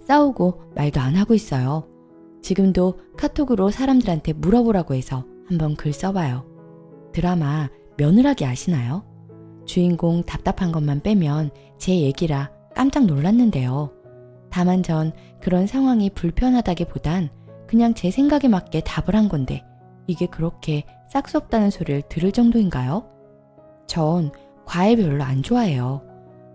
싸우고 말도 안 하고 있어요. 지금도 카톡으로 사람들한테 물어보라고 해서 한번 글 써봐요. 드라마 며느라기 아시나요? 주인공 답답한 것만 빼면 제 얘기라 깜짝 놀랐는데요. 다만 전 그런 상황이 불편하다기보단 그냥 제 생각에 맞게 답을 한 건데 이게 그렇게 싹수 없다는 소리를 들을 정도인가요? 전 과일 별로 안 좋아해요.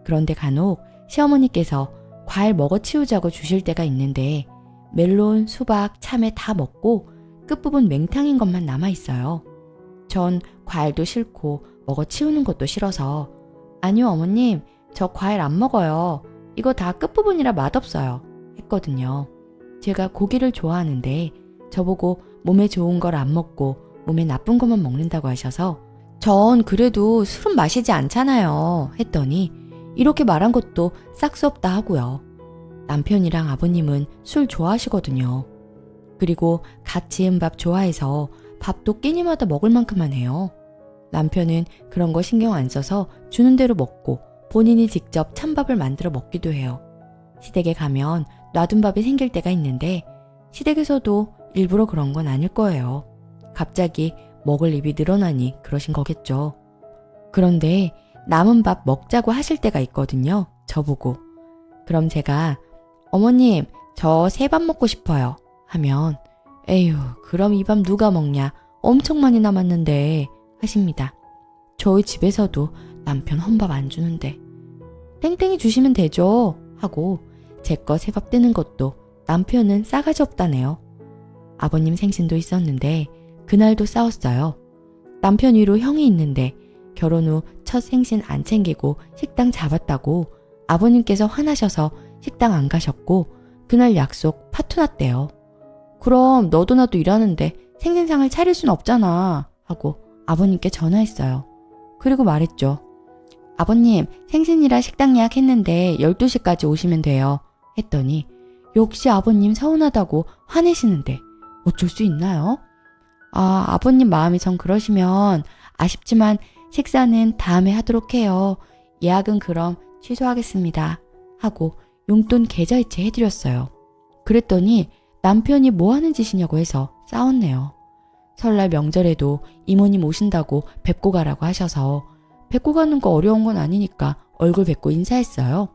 그런데 간혹 시어머니께서 과일 먹어치우자고 주실 때가 있는데 멜론, 수박, 참외 다 먹고 끝부분 맹탕인 것만 남아있어요. 전 과일도 싫고 먹어치우는 것도 싫어서 아니요 어머님 저 과일 안 먹어요. 이거 다 끝부분이라 맛없어요. 했거든요. 제가 고기를 좋아하는데 저보고 몸에 좋은 걸 안 먹고 몸에 나쁜 것만 먹는다고 하셔서 전 그래도 술은 마시지 않잖아요. 했더니 이렇게 말한 것도 싹수 없다 하고요. 남편이랑 아버님은 술 좋아하시거든요. 그리고 갓 지은 밥 좋아해서 밥도 끼니마다 먹을 만큼만 해요. 남편은 그런 거 신경 안 써서 주는 대로 먹고 본인이 직접 찬밥을 만들어 먹기도 해요. 시댁에 가면 놔둔 밥이 생길 때가 있는데 시댁에서도 일부러 그런 건 아닐 거예요. 갑자기 먹을 입이 늘어나니 그러신 거겠죠. 그런데 남은 밥 먹자고 하실 때가 있거든요. 저보고. 그럼 제가 어머님 저 새 밥 먹고 싶어요 하면 에휴 그럼 이 밥 누가 먹냐 엄청 많이 남았는데 하십니다. 저희 집에서도 남편 헌밥 안 주는데 땡땡이 주시면 되죠 하고 제 거 새 밥 뜨는 것도 남편은 싸가지 없다네요. 아버님 생신도 있었는데 그날도 싸웠어요. 남편 위로 형이 있는데 결혼 후 첫 생신 안 챙기고 식당 잡았다고 아버님께서 화나셔서 식당 안 가셨고 그날 약속 파토 났대요. 그럼 너도 나도 일하는데 생신상을 차릴 순 없잖아 하고 아버님께 전화했어요. 그리고 말했죠. 아버님 생신이라 식당 예약했는데 12시까지 오시면 돼요 했더니 역시 아버님 서운하다고 화내시는데 어쩔 수 있나요? 아버님 마음이 전 그러시면 아쉽지만 식사는 다음에 하도록 해요. 예약은 그럼 취소하겠습니다 하고 용돈 계좌이체 해드렸어요. 그랬더니 남편이 뭐 하는 짓이냐고 해서 싸웠네요. 설날 명절에도 이모님 오신다고 뵙고 가라고 하셔서 뵙고 가는 거 어려운 건 아니니까 얼굴 뵙고 인사했어요.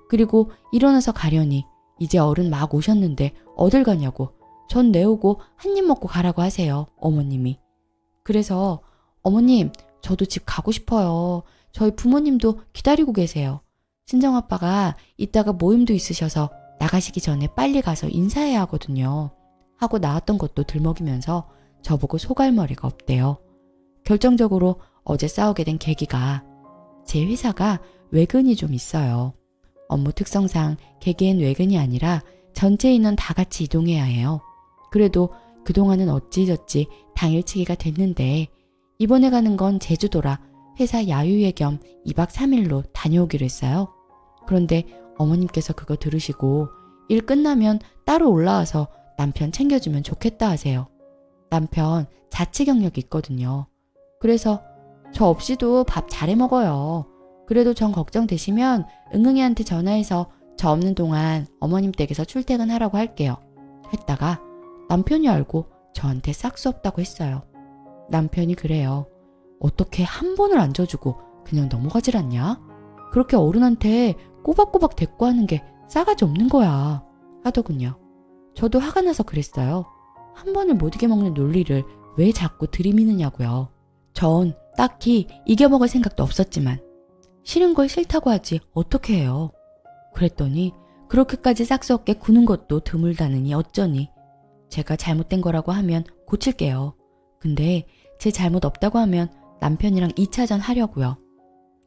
그리고 일어나서 가려니 이제 어른 막 오셨는데 어딜 가냐고 전 내오고 한 입 먹고 가라고 하세요. 어머님이. 그래서 어머님 저도 집 가고 싶어요. 저희 부모님도 기다리고 계세요. 친정아빠가 이따가 모임도 있으셔서 나가시기 전에 빨리 가서 인사해야 하거든요. 하고 나왔던 것도 들먹이면서 저보고 소갈머리가 없대요. 결정적으로 어제 싸우게 된 계기가 제 회사가 외근이 좀 있어요. 업무 특성상 개개인 외근이 아니라 전체 인원 다 같이 이동해야 해요. 그래도 그동안은 어찌저찌 당일치기가 됐는데 이번에 가는 건 제주도라 회사 야유회 겸 2박 3일로 다녀오기로 했어요. 그런데 어머님께서 그거 들으시고 일 끝나면 따로 올라와서 남편 챙겨주면 좋겠다 하세요. 남편 자취 경력이 있거든요. 그래서 저 없이도 밥 잘해 먹어요. 그래도 전 걱정되시면 응응이한테 전화해서 저 없는 동안 어머님 댁에서 출퇴근하라고 할게요. 했다가 남편이 알고 저한테 싹수 없다고 했어요. 남편이 그래요. 어떻게 한 번을 안 져주고 그냥 넘어가질 않냐? 그렇게 어른한테 꼬박꼬박 대꾸하는 게 싸가지 없는 거야 하더군요. 저도 화가 나서 그랬어요. 한 번을 못 이겨먹는 논리를 왜 자꾸 들이미느냐고요. 전 딱히 이겨먹을 생각도 없었지만 싫은 걸 싫다고 하지 어떻게 해요. 그랬더니 그렇게까지 싹수 없게 구는 것도 드물다느니 어쩌니. 제가 잘못된 거라고 하면 고칠게요. 근데 제 잘못 없다고 하면 남편이랑 2차전 하려고요.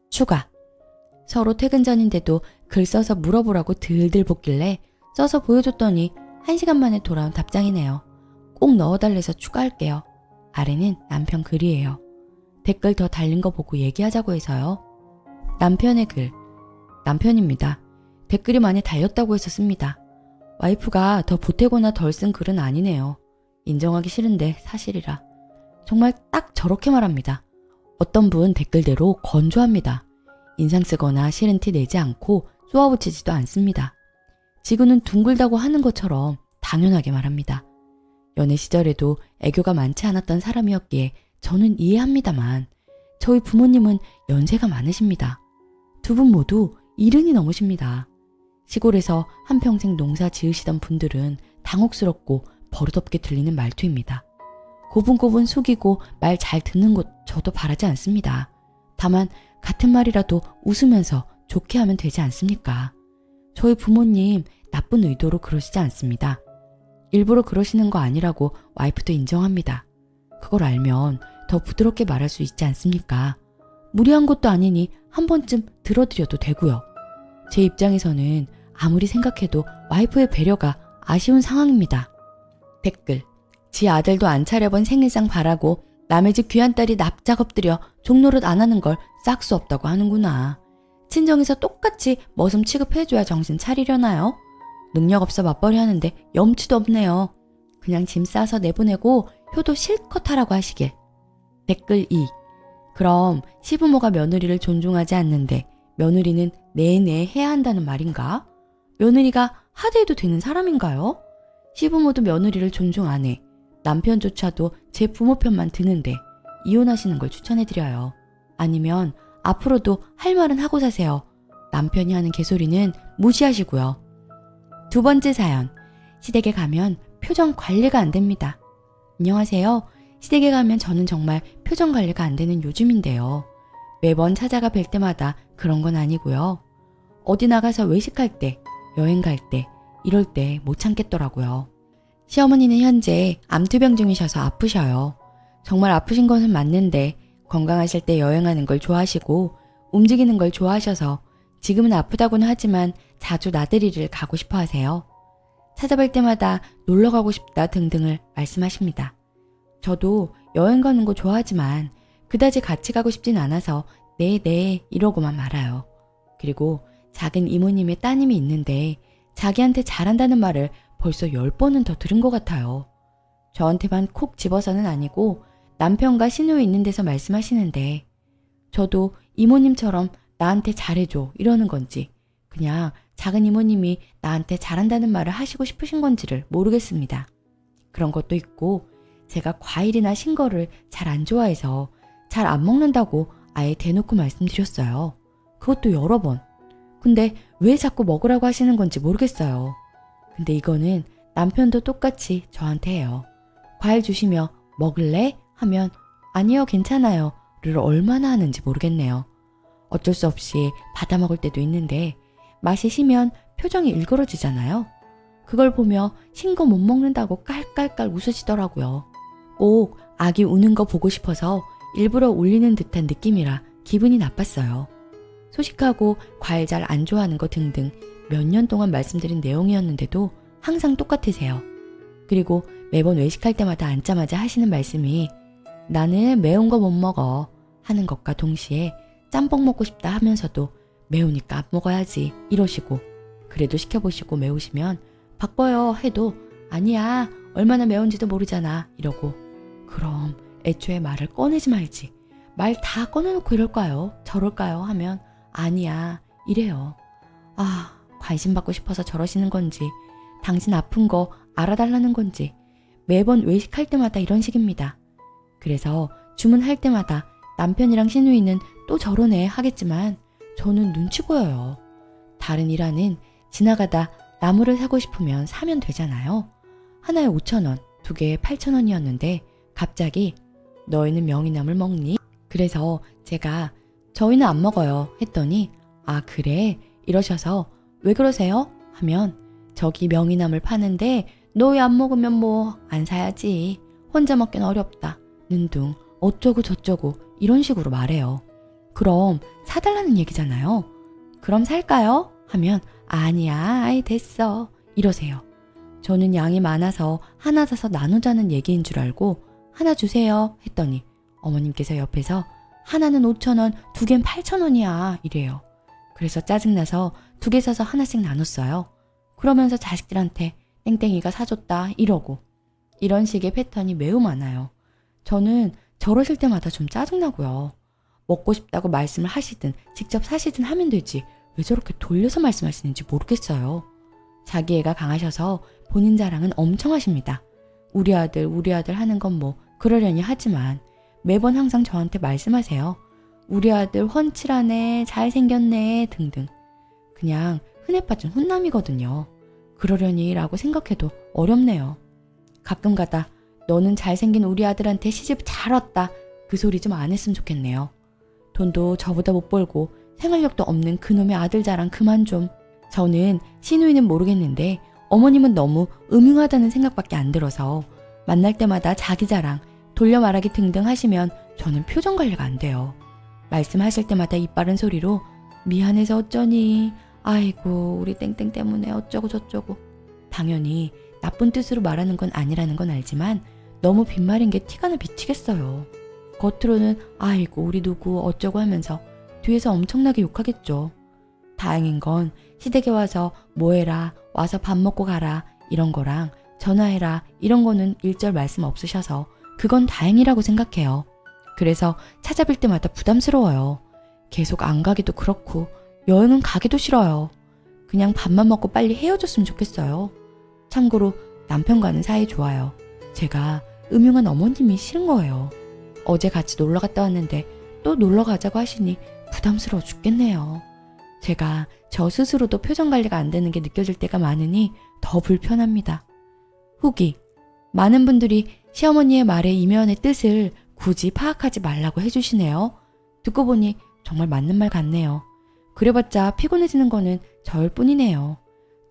추가. 서로 퇴근 전인데도 글 써서 물어보라고 들들 볶길래 써서 보여줬더니 1시간 만에 돌아온 답장이네요. 꼭 넣어달래서 추가할게요. 아래는 남편 글이에요. 댓글 더 달린 거 보고 얘기하자고 해서요. 남편의 글. 남편입니다. 댓글이 많이 달렸다고 해서 씁니다. 와이프가 더 보태거나 덜 쓴 글은 아니네요. 인정하기 싫은데 사실이라. 정말 딱 저렇게 말합니다. 어떤 분 댓글대로 건조합니다. 인상 쓰거나 싫은 티 내지 않고 쏘아붙이지도 않습니다. 지구는 둥글다고 하는 것처럼 당연하게 말합니다. 연애 시절에도 애교가 많지 않았던 사람이었기에 저는 이해합니다만 저희 부모님은 연세가 많으십니다. 두 분 모두 70이 넘으십니다. 시골에서 한평생 농사 지으시던 분들은 당혹스럽고 버릇없게 들리는 말투입니다. 고분고분 숙이고 말 잘 듣는 것 저도 바라지 않습니다. 다만 같은 말이라도 웃으면서 좋게 하면 되지 않습니까? 저희 부모님 나쁜 의도로 그러시지 않습니다. 일부러 그러시는 거 아니라고 와이프도 인정합니다. 그걸 알면 더 부드럽게 말할 수 있지 않습니까? 무리한 것도 아니니 한 번쯤 들어드려도 되고요. 제 입장에서는 아무리 생각해도 와이프의 배려가 아쉬운 상황입니다. 댓글: 지 아들도 안 차려본 생일상 바라고 남의 집 귀한 딸이 납작 엎드려 종노릇 안 하는 걸 싹 수 없다고 하는구나. 친정에서 똑같이 머슴 취급해줘야 정신 차리려나요? 능력 없어 맞벌이 하는데 염치도 없네요. 그냥 짐 싸서 내보내고 효도 실컷 하라고 하시길. 댓글 2: 그럼 시부모가 며느리를 존중하지 않는데 며느리는 내내 해야 한다는 말인가? 며느리가 하대해도 되는 사람인가요? 시부모도 며느리를 존중 안 해. 남편조차도 제 부모 편만 드는데 이혼하시는 걸 추천해드려요. 아니면 앞으로도 할 말은 하고 사세요. 남편이 하는 개소리는 무시하시고요. 두 번째 사연: 시댁에 가면 표정 관리가 안 됩니다. 안녕하세요. 시댁에 가면 저는 정말 표정 관리가 안 되는 요즘인데요. 매번 찾아가 뵐 때마다 그런 건 아니고요. 어디 나가서 외식할 때, 여행 갈 때, 이럴 때 못 참겠더라고요. 시어머니는 현재 암투병 중이셔서 아프셔요. 정말 아프신 것은 맞는데 건강하실 때 여행하는 걸 좋아하시고 움직이는 걸 좋아하셔서 지금은 아프다고는 하지만 자주 나들이를 가고 싶어 하세요. 찾아뵐 때마다 놀러 가고 싶다 등등을 말씀하십니다. 저도 여행 가는 거 좋아하지만 그다지 같이 가고 싶진 않아서 네 이러고만 말아요. 그리고 작은 이모님의 따님이 있는데 자기한테 잘한다는 말을 벌써 10번은 더 들은 것 같아요. 저한테만 콕 집어서는 아니고 남편과 시누이 있는 데서 말씀하시는데 저도 이모님처럼 나한테 잘해줘 이러는 건지 그냥 작은 이모님이 나한테 잘한다는 말을 하시고 싶으신 건지를 모르겠습니다. 그런 것도 있고 제가 과일이나 신거를 잘 안 좋아해서 잘 안 먹는다고 아예 대놓고 말씀드렸어요. 그것도 여러 번. 근데 왜 자꾸 먹으라고 하시는 건지 모르겠어요. 근데 이거는 남편도 똑같이 저한테 해요. 과일 주시며 먹을래? 하면 아니요 괜찮아요 를 얼마나 하는지 모르겠네요. 어쩔 수 없이 받아 먹을 때도 있는데 맛이 시면 표정이 일그러지잖아요. 그걸 보며 신 거 못 먹는다고 깔깔깔 웃으시더라고요. 꼭 아기 우는 거 보고 싶어서 일부러 울리는 듯한 느낌이라 기분이 나빴어요. 소식하고 과일 잘 안 좋아하는 거 등등 몇 년 동안 말씀드린 내용이었는데도 항상 똑같으세요. 그리고 매번 외식할 때마다 앉자마자 하시는 말씀이 나는 매운 거 못 먹어 하는 것과 동시에 짬뽕 먹고 싶다 하면서도 매우니까 안 먹어야지 이러시고 그래도 시켜보시고 매우시면 바꿔요 해도 아니야 얼마나 매운지도 모르잖아 이러고 그럼 애초에 말을 꺼내지 말지 말 다 꺼내놓고 이럴까요? 저럴까요? 하면 아니야 이래요. 아 관심 받고 싶어서 저러시는 건지 당신 아픈 거 알아달라는 건지 매번 외식할 때마다 이런 식입니다. 그래서 주문할 때마다 남편이랑 시누이는 또 저러네 하겠지만 저는 눈치 보여요. 다른 일하는 지나가다 나무를 사고 싶으면 사면 되잖아요. 하나에 5,000원, 두 개에 8,000원이었는데 갑자기 너희는 명이나물 먹니? 그래서 제가 저희는 안 먹어요 했더니 아 그래? 이러셔서 왜 그러세요? 하면 저기 명이나물 파는데 너희 안 먹으면 뭐 안 사야지. 혼자 먹긴 어렵다. 는둥 어쩌고 저쩌고 이런 식으로 말해요. 그럼 사달라는 얘기잖아요. 그럼 살까요? 하면 아니야 아이 됐어 이러세요. 저는 양이 많아서 하나 사서 나누자는 얘기인 줄 알고 하나 주세요 했더니 어머님께서 옆에서 하나는 5,000원, 두 개는 8,000원이야 이래요. 그래서 짜증나서 두 개 사서 하나씩 나눴어요. 그러면서 자식들한테 땡땡이가 사줬다 이러고 이런 식의 패턴이 매우 많아요. 저는 저러실 때마다 좀 짜증나고요. 먹고 싶다고 말씀을 하시든 직접 사시든 하면 되지 왜 저렇게 돌려서 말씀하시는지 모르겠어요. 자기 애가 강하셔서 본인 자랑은 엄청 하십니다. 우리 아들 하는 건 뭐 그러려니 하지만 매번 항상 저한테 말씀하세요. 우리 아들 훤칠하네, 잘생겼네 등등. 그냥 흔해 빠진 훈남이거든요. 그러려니 라고 생각해도 어렵네요. 가끔 가다 너는 잘생긴 우리 아들한테 시집 잘 왔다 그 소리 좀 안 했으면 좋겠네요. 돈도 저보다 못 벌고 생활력도 없는 그놈의 아들 자랑 그만 좀. 저는 시누이는 모르겠는데 어머님은 너무 음흉하다는 생각밖에 안 들어서 만날 때마다 자기 자랑, 돌려 말하기 등등 하시면 저는 표정 관리가 안 돼요. 말씀하실 때마다 입 바른 소리로 미안해서 어쩌니, 아이고 우리 땡땡 때문에 어쩌고 저쩌고. 당연히 나쁜 뜻으로 말하는 건 아니라는 건 알지만 너무 빈말인 게 티가 나 미치겠어요. 겉으로는 아이고 우리 누구 어쩌고 하면서 뒤에서 엄청나게 욕하겠죠. 다행인 건 시댁에 와서 뭐해라, 와서 밥 먹고 가라 이런 거랑 전화해라 이런 거는 일절 말씀 없으셔서 그건 다행이라고 생각해요. 그래서 찾아뵐 때마다 부담스러워요. 계속 안 가기도 그렇고 여행은 가기도 싫어요. 그냥 밥만 먹고 빨리 헤어졌으면 좋겠어요. 참고로 남편과는 사이 좋아요. 제가 음흉한 어머님이 싫은 거예요. 어제 같이 놀러 갔다 왔는데 또 놀러 가자고 하시니 부담스러워 죽겠네요. 제가 저 스스로도 표정 관리가 안 되는 게 느껴질 때가 많으니 더 불편합니다. 후기. 많은 분들이 시어머니의 말의 이면의 뜻을 굳이 파악하지 말라고 해주시네요. 듣고 보니 정말 맞는 말 같네요. 그래봤자 피곤해지는 거는 저일 뿐이네요.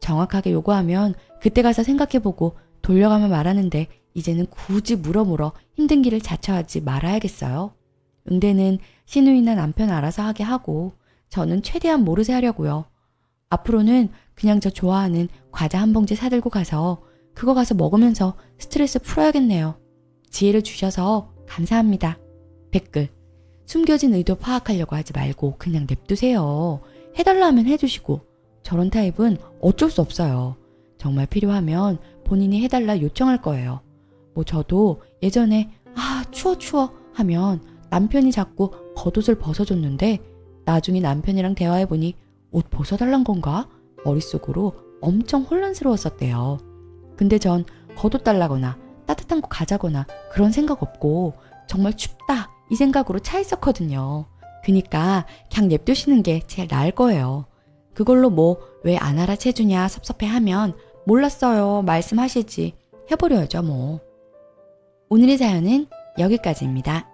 정확하게 요구하면 그때 가서 생각해보고 돌려가며 말하는데 이제는 굳이 물어 힘든 길을 자처하지 말아야겠어요. 응대는 시누이나 남편 알아서 하게 하고 저는 최대한 모르쇠 하려고요. 앞으로는 그냥 저 좋아하는 과자 한 봉지 사들고 가서 그거 가서 먹으면서 스트레스 풀어야겠네요. 지혜를 주셔서 감사합니다. 댓글. 숨겨진 의도 파악하려고 하지 말고 그냥 냅두세요. 해달라 하면 해주시고 저런 타입은 어쩔 수 없어요. 정말 필요하면 본인이 해달라 요청할 거예요. 뭐 저도 예전에 추워 하면 남편이 자꾸 겉옷을 벗어줬는데 나중에 남편이랑 대화해보니 옷 벗어달란 건가? 머릿속으로 엄청 혼란스러웠었대요. 근데 전 겉옷 달라거나 따뜻한 거 가자거나 그런 생각 없고 정말 춥다 이 생각으로 차 있었거든요. 그니까 그냥 냅두시는 게 제일 나을 거예요. 그걸로 뭐 왜 안 알아채주냐 섭섭해하면 몰랐어요 말씀하시지 해버려야죠 뭐. 오늘의 사연은 여기까지입니다.